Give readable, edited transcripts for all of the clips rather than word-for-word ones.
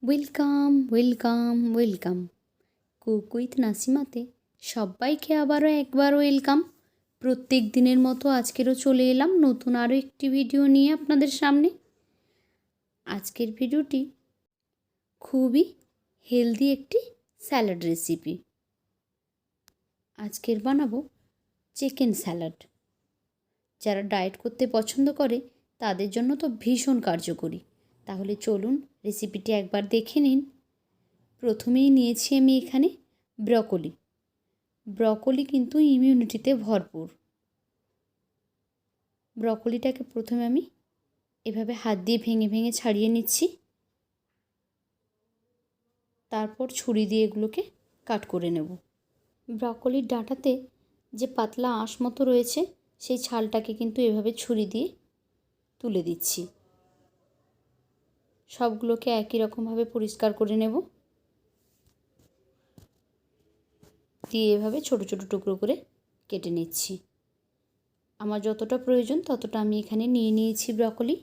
Welcome welcome welcome cook with নাসিমাতে সবাইকে আবারও একবার ওয়েলকাম। প্রত্যেক দিনের মতো আজকেরও চলে এলাম নতুন আরও একটি ভিডিও নিয়ে আপনাদের সামনে। আজকের ভিডিওটি খুবই হেলদি একটি স্যালাড রেসিপি। আজকের বানাবো চিকেন স্যালাড। যারা ডায়েট করতে পছন্দ করে তাদের জন্য তো ভীষণ কার্যকরী। তাহলে চলুন রেসিপিটি একবার দেখে নিন। প্রথমেই নিয়েছি আমি এখানে ব্রকলি। ব্রকলি কিন্তু ইমিউনিটিতে ভরপুর। ব্রকলিটাকে প্রথমে আমি এভাবে হাত দিয়ে ভেঙে ভেঙে ছাড়িয়ে নিচ্ছি। তারপর ছুরি দিয়ে এগুলোকে কাট করে নেব। ব্রকলির ডাঁটাতে যে পাতলা আঁশ মতো রয়েছে সেই ছালটাকে কিন্তু এভাবে ছুরি দিয়ে তুলে দিচ্ছি। সবগুলোকে একই রকমভাবে পরিষ্কার করে নেব। দিয়ে এভাবে ছোট ছোট টুকরো করে কেটে নিচ্ছি। আমার যতটা প্রয়োজন ততটা আমি এখানে নিয়ে নিয়েছি ব্রকলি।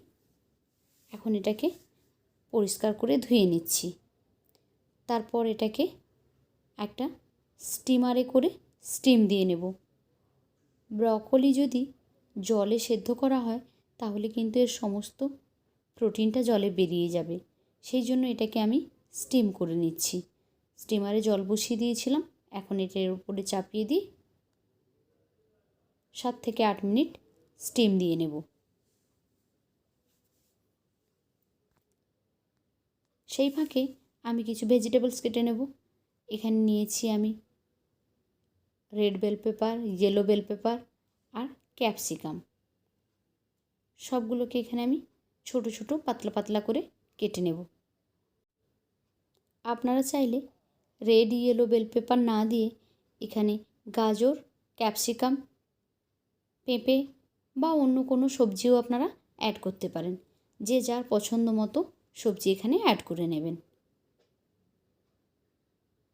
এখন এটাকে পরিষ্কার করে ধুয়ে নিচ্ছি। তারপর এটাকে একটা স্টিমারে করে স্টিম দিয়ে নেব। ব্রকলি যদি জলে সেদ্ধ করা হয় তাহলে কিন্তু এর সমস্ত প্রোটিনটা জলে বেরিয়ে যাবে। সেই জন্য এটাকে আমি স্টিম করে নিচ্ছি। স্টিমারে জল বসিয়ে দিয়েছিলাম। এখন এটার উপরে চাপিয়ে দিই 7 থেকে 8 মিনিট স্টিম দিয়ে নেব। সেই ফাঁকে আমি কিছু ভেজিটেবলস কেটে নেব। এখানে নিয়েছি আমি red bell pepper, yellow bell pepper আর ক্যাপসিকাম। সবগুলোকে এখানে আমি ছোট ছোট পাতলা পাতলা করে কেটে নেব। আপনারা চাইলে রেড ইয়েলো বেল পেপার না দিয়ে এখানে গাজর, ক্যাপসিকাম, পেঁপে বা অন্য কোনো সবজিও আপনারা অ্যাড করতে পারেন। যে যার পছন্দ মতো সবজি এখানে অ্যাড করে নেবেন।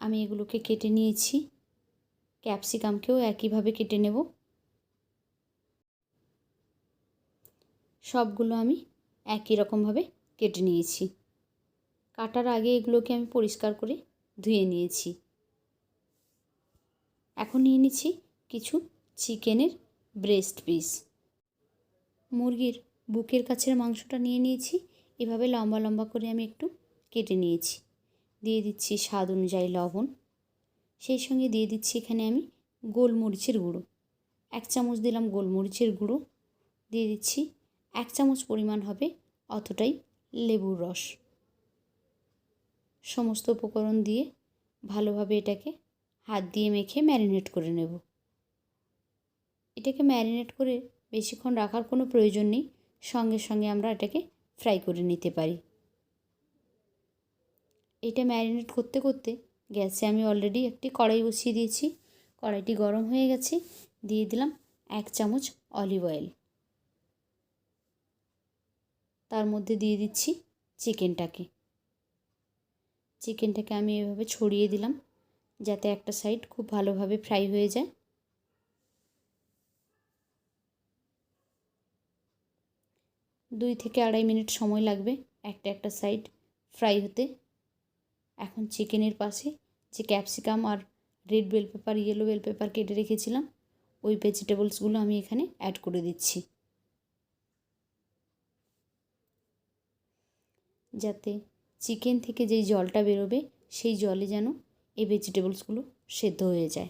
আমি এগুলোকে কেটে নিয়েছি। ক্যাপসিকামকেও একইভাবে কেটে নেব। সবগুলো আমি একই রকমভাবে কেটে নিয়েছি। কাটার আগে এগুলোকে আমি পরিষ্কার করে ধুয়ে নিয়েছি। এখন নিয়ে নিচ্ছি কিছু চিকেনের ব্রেস্ট পিস। মুরগির বুকের কাছের মাংসটা নিয়ে নিয়েছি। এভাবে লম্বা লম্বা করে আমি একটু কেটে নিয়েছি। দিয়ে দিচ্ছি স্বাদ অনুযায়ী লবণ। সেই সঙ্গে দিয়ে দিচ্ছি এখানে আমি গোলমরিচের গুঁড়ো। 1 চামচ দিলাম গোলমরিচের গুঁড়ো। দিয়ে দিচ্ছি 1 চামচ পরিমাণ হবে অতটাই লেবুর রস। সমস্ত উপকরণ দিয়ে ভালোভাবে এটাকে হাত দিয়ে মেখে ম্যারিনেট করে নেব। এটাকে ম্যারিনেট করে বেশিক্ষণ রাখার কোনো প্রয়োজন নেই। সঙ্গে সঙ্গে আমরা এটাকে ফ্রাই করে নিতে পারি। এটা ম্যারিনেট করতে করতে গ্যাসে আমি অলরেডি একটি কড়াই বসিয়ে দিয়েছি। কড়াইটি গরম হয়ে গেছে। দিয়ে দিলাম 1 চামচ অলিভ অয়েল। তার মধ্যে দিয়ে দিচ্ছি চিকেনটাকে আমি এভাবে ছড়িয়ে দিলাম যাতে একটা সাইড খুব ভালোভাবে ফ্রাই হয়ে যায়। 2 থেকে 2.5 মিনিট সময় লাগবে একটা সাইড ফ্রাই হতে। এখন চিকেনের পাশে যে ক্যাপসিকাম আর red bell pepper, yellow bell pepper কেটে রেখেছিলাম ওই ভেজিটেবলসগুলো আমি এখানে অ্যাড করে দিচ্ছি, যাতে চিকেন থেকে যেই জলটা বেরোবে সেই জলে যেন এই ভেজিটেবলসগুলো সেদ্ধ হয়ে যায়।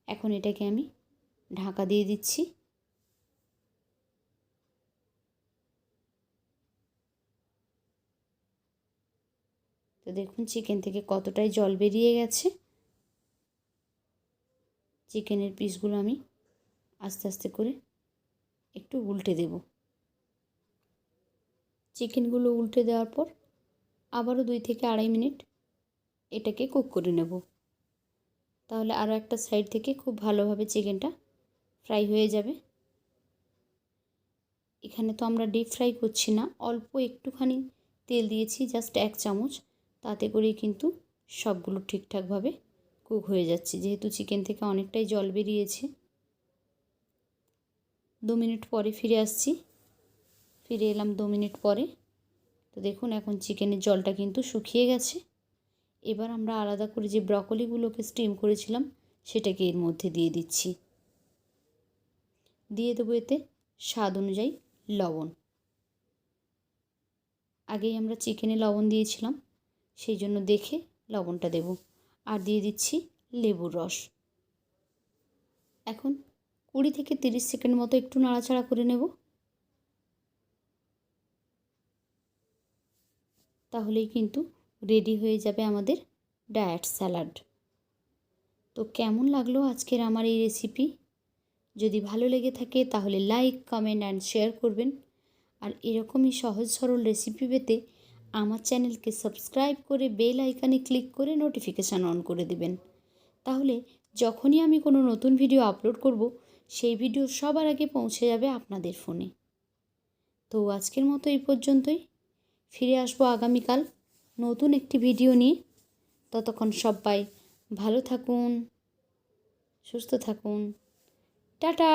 এখন এটাকে আমি ঢাকা দিয়ে দিচ্ছি। তো দেখুন চিকেন থেকে কতটাই জল বেরিয়ে গেছে। চিকেনের পিসগুলো আমি আস্তে আস্তে করে একটু উল্টে দেব। চিকেনগুলো উল্টে দেওয়ার পর আবারও 2 থেকে 2.5 মিনিট এটাকে কুক করে নেব। তাহলে আরও একটা সাইড থেকে খুব ভালোভাবে চিকেনটা ফ্রাই হয়ে যাবে। এখানে তো আমরা ডিপ ফ্রাই করছি না, অল্প একটুখানি তেল দিয়েছি, জাস্ট 1 চামচ। তাতে করেই কিন্তু সবগুলো ঠিকঠাকভাবে কুক হয়ে যাচ্ছে, যেহেতু চিকেন থেকে অনেকটাই জল বেরিয়েছে। 2 মিনিট পরে ফিরে আসছি। ফিরে এলাম 2 মিনিট পরে। তো দেখুন এখন চিকেনের জলটা কিন্তু শুকিয়ে গেছে। এবার আমরা আলাদা করে যে ব্রকলিগুলোকে স্টিম করেছিলাম সেটাকে এর মধ্যে দিয়ে দিচ্ছি। দিয়ে দেবো এতে স্বাদ অনুযায়ী লবণ। আগেই আমরা চিকেনে লবণ দিয়েছিলাম, সেই জন্য দেখে লবণটা দেব। আর দিয়ে দিচ্ছি লেবুর রস। এখন 20 থেকে 30 সেকেন্ড মতো একটু নাড়াচাড়া করে নেব। তাহলেই কিন্তু রেডি হয়ে যাবে আমাদের ডায়েট স্যালাড। তো কেমন লাগলো আজকের আমার এই রেসিপি? যদি ভালো লেগে থাকে তাহলে লাইক, কমেন্ট অ্যান্ড শেয়ার করবেন। আর এরকমই সহজ সরল রেসিপি পেতে আমার চ্যানেলকে সাবস্ক্রাইব করে বেল আইকনে ক্লিক করে নোটিফিকেশান অন করে দেবেন। তাহলে যখনই আমি কোনো নতুন ভিডিও আপলোড করব সেই ভিডিও সবার আগে পৌঁছে যাবে আপনাদের ফোনে। তো আজকের মতো এই পর্যন্তই। ফিরে আসবো আগামীকাল নতুন একটি ভিডিও নিয়ে। ততক্ষণ সবাই ভালো থাকুন, সুস্থ থাকুন। টাটা।